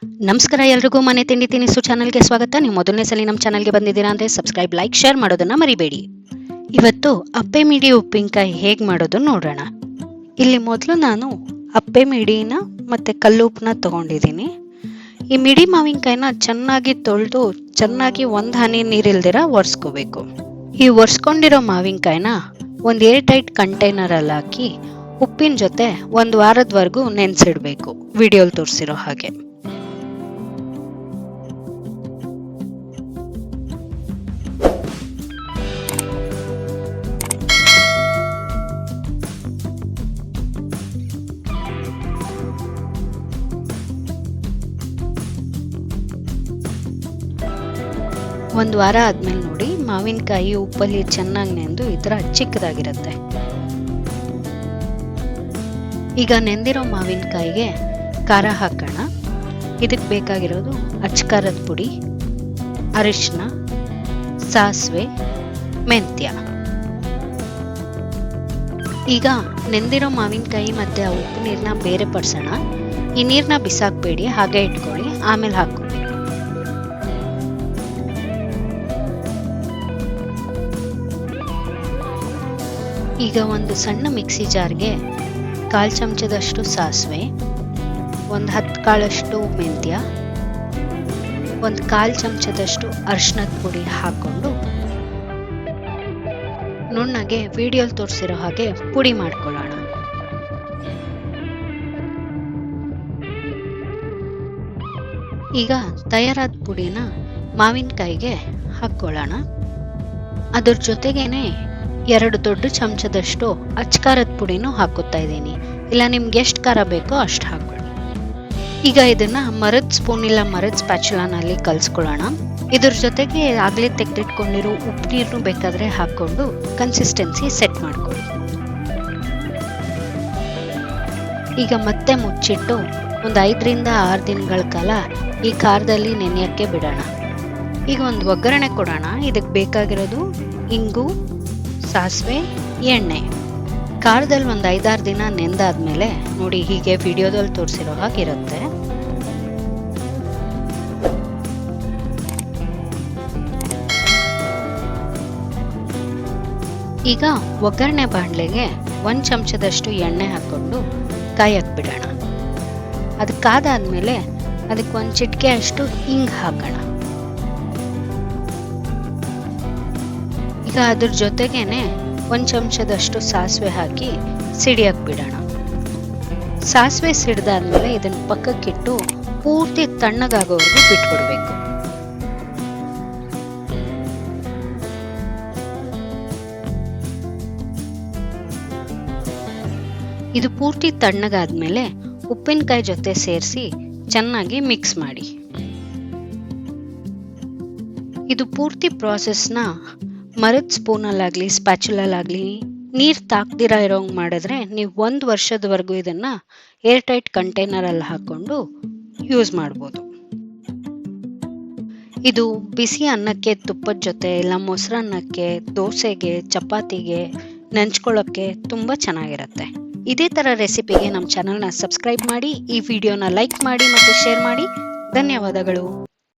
ನಮಸ್ಕಾರ ಎಲ್ರಿಗೂ ಮನೆ ತಿಂಡಿ ತಿನಿಸು ಚಾನಲ್ಗೆ ಸ್ವಾಗತ. ನೀವು ಮೊದಲನೇ ಸಲ ನಮ್ಮ ಚಾನಲ್ಗೆ ಬಂದಿದ್ದೀರಾ ಅಂದರೆ ಸಬ್ಸ್ಕ್ರೈಬ್, ಲೈಕ್, ಶೇರ್ ಮಾಡೋದನ್ನ ಮರಿಬೇಡಿ. ಇವತ್ತು ಅಪ್ಪೆ ಮಿಡಿ ಉಪ್ಪಿನಕಾಯಿ ಹೇಗೆ ಮಾಡೋದು ನೋಡೋಣ. ಇಲ್ಲಿ ಮೊದಲು ನಾನು ಅಪ್ಪೆ ಮಿಡಿನ ಮತ್ತು ಕಲ್ಲುಪ್ಪನ್ನ ತಗೊಂಡಿದ್ದೀನಿ. ಈ ಮಿಡಿ ಮಾವಿನಕಾಯಿನ ಚೆನ್ನಾಗಿ ತೊಳೆದು ಚೆನ್ನಾಗಿ ಒಂದು ಹನಿ ನೀರಿಲ್ದಿರ ಒರೆಸ್ಕೋಬೇಕು. ಈ ಒರೆಸ್ಕೊಂಡಿರೋ ಮಾವಿನಕಾಯಿನ ಒಂದು ಏರ್ ಟೈಟ್ ಕಂಟೈನರಲ್ಲಿ ಹಾಕಿ ಉಪ್ಪಿನ ಜೊತೆ ಒಂದು ವಾರದವರೆಗೂ ನೆನೆಸಿಡಬೇಕು, ವಿಡಿಯೋಲಿ ತೋರಿಸಿರೋ ಹಾಗೆ. ಒಂದು ವಾರ ಆದ್ಮೇಲೆ ನೋಡಿ, ಮಾವಿನಕಾಯಿ ಉಪ್ಪಲ್ಲಿ ಚೆನ್ನಾಗಿ ನೆಂದು ಈ ಥರ ಚಿಕ್ಕದಾಗಿರುತ್ತೆ. ಈಗ ನೆಂದಿರೋ ಮಾವಿನಕಾಯಿಗೆ ಖಾರ ಹಾಕೋಣ. ಇದಕ್ಕೆ ಬೇಕಾಗಿರೋದು ಅಚ್ಕಾರದ ಪುಡಿ, ಅರಿಶಿನ, ಸಾಸಿವೆ, ಮೆಂತ್ಯ. ಈಗ ನೆಂದಿರೋ ಮಾವಿನಕಾಯಿ ಮತ್ತು ಆ ಉಪ್ಪು ನೀರನ್ನ ಬೇರೆ ಪಡಿಸೋಣ. ಈ ನೀರನ್ನ ಬಿಸಾಕಬೇಡಿ, ಹಾಗೆ ಇಟ್ಕೊಳ್ಳಿ, ಆಮೇಲೆ ಹಾಕ್ಕೋಬೇಕು. ಈಗ ಒಂದು ಸಣ್ಣ ಮಿಕ್ಸಿ ಜಾರ್ಗೆ 1/4 ಚಮಚದಷ್ಟು ಸಾಸಿವೆ, ಒಂದು 10 ಕಾಳಷ್ಟು ಮೆಂತ್ಯ, ಒಂದು 1/4 ಚಮಚದಷ್ಟು ಅರಿಶಿನದ ಪುಡಿ ಹಾಕ್ಕೊಂಡು ನುಣ್ಣಗೆ ವಿಡಿಯೋಲಿ ತೋರಿಸಿರೋ ಹಾಗೆ ಪುಡಿ ಮಾಡ್ಕೊಳ್ಳೋಣ. ಈಗ ತಯಾರಾದ ಪುಡಿನ ಮಾವಿನಕಾಯಿಗೆ ಹಾಕ್ಕೊಳ್ಳೋಣ. ಅದ್ರ ಜೊತೆಗೇನೆ 2 ದೊಡ್ಡ ಚಮಚದಷ್ಟು ಅಚ್ಕಾರದ ಪುಡಿನೂ ಹಾಕುತ್ತಾ ಇದ್ದೀನಿ. ಇಲ್ಲ ನಿಮ್ಗೆ ಎಷ್ಟು ಖಾರ ಬೇಕೋ ಅಷ್ಟು ಹಾಕೊಳ್ಳಿ. ಈಗ ಇದನ್ನ ಮರದ ಸ್ಪೂನ್ ಇಲ್ಲ ಮರದ ಸ್ಪ್ಯಾಚುಲಾನಲ್ಲಿ ಕಲಿಸ್ಕೊಳ್ಳೋಣ. ಇದ್ರ ಜೊತೆಗೆ ಆಗಲೇ ತೆಗೆದಿಟ್ಕೊಂಡಿರೋ ಉಪ್ಪು ನೀರನ್ನು ಬೇಕಾದರೆ ಹಾಕ್ಕೊಂಡು ಕನ್ಸಿಸ್ಟೆನ್ಸಿ ಸೆಟ್ ಮಾಡ್ಕೊಳ್ಳಿ. ಈಗ ಮತ್ತೆ ಮುಚ್ಚಿಟ್ಟು ಒಂದು 5 ರಿಂದ 6 ದಿನಗಳ ಕಾಲ ಈ ಖಾರದಲ್ಲಿ ನೆನೆಯೋಕ್ಕೆ ಬಿಡೋಣ. ಈಗ ಒಂದು ಒಗ್ಗರಣೆ ಕೊಡೋಣ. ಇದಕ್ಕೆ ಬೇಕಾಗಿರೋದು ಇಂಗು, ಸಾಸಿವೆ, ಎಣ್ಣೆ. ಖಾರದಲ್ಲಿ ಒಂದು 5-6 ದಿನ ನೆಂದಾದ್ಮೇಲೆ ನೋಡಿ ಹೀಗೆ ವಿಡಿಯೋದಲ್ಲಿ ತೋರಿಸಿರೋ ಹಾಗಿರುತ್ತೆ. ಈಗ ಒಗ್ಗರಣೆ ಬಾಣಲೆಗೆ 1 ಚಮಚದಷ್ಟು ಎಣ್ಣೆ ಹಾಕ್ಕೊಂಡು ಕಾಯಕ್ಕೆ ಬಿಡೋಣ. ಅದು ಕಾದಾದ್ಮೇಲೆ ಅದಕ್ಕೆ 1 ಚಿಟಿಕೆ ಅಷ್ಟು ಹಿಂಗ್ ಹಾಕೋಣ. ಈಗ ಅದ್ರ ಜೊತೆಗೇನೆ 1 ಚಮಚದಷ್ಟು ಸಾಸಿವೆ ಹಾಕಿ ಸಿಡಿಯಕ್ಕೆ ಬಿಡೋಣ. ಸಾಸಿವೆ ಸಿಡ್ದಾದ್ಮೇಲೆ ಇದನ್ನ ಪಕ್ಕಕ್ಕಿಟ್ಟು ಪೂರ್ತಿ ತಣ್ಣಗಾಗೋವರೆಗೂ ಬಿಟ್ಬಿಡ್ಬೇಕು. ಇದು ಪೂರ್ತಿ ತಣ್ಣಗಾದ್ಮೇಲೆ ಉಪ್ಪಿನಕಾಯಿ ಜೊತೆ ಸೇರಿಸಿ ಚೆನ್ನಾಗಿ ಮಿಕ್ಸ್ ಮಾಡಿ. ಇದು ಪೂರ್ತಿ ಪ್ರಾಸೆಸ್ನ ಮರದ ಸ್ಪೂನಲ್ಲಾಗಲಿ ಸ್ಪ್ಯಾಚುಲಲ್ಲಾಗಲಿ ನೀರು ತಾಕ್ದಿರ ಇರೋಂಗೆ ಮಾಡಿದ್ರೆ ನೀವು 1 ವರ್ಷದವರೆಗೂ ಇದನ್ನ ಏರ್ ಟೈಟ್ ಕಂಟೈನರಲ್ಲಿ ಹಾಕ್ಕೊಂಡು ಯೂಸ್ ಮಾಡ್ಬೋದು. ಇದು ಬಿಸಿ ಅನ್ನಕ್ಕೆ, ತುಪ್ಪದ ಜೊತೆ, ಇಲ್ಲ ಮೊಸರನ್ನಕ್ಕೆ, ದೋಸೆಗೆ, ಚಪಾತಿಗೆ ನೆಂಚ್ಕೊಳ್ಳೋಕ್ಕೆ ತುಂಬ ಚೆನ್ನಾಗಿರುತ್ತೆ. ಇದೇ ಥರ ರೆಸಿಪಿಗೆ ನಮ್ಮ ಚಾನಲ್ನ ಸಬ್ಸ್ಕ್ರೈಬ್ ಮಾಡಿ, ಈ ವಿಡಿಯೋನ ಲೈಕ್ ಮಾಡಿ ಮತ್ತು ಶೇರ್ ಮಾಡಿ. ಧನ್ಯವಾದಗಳು.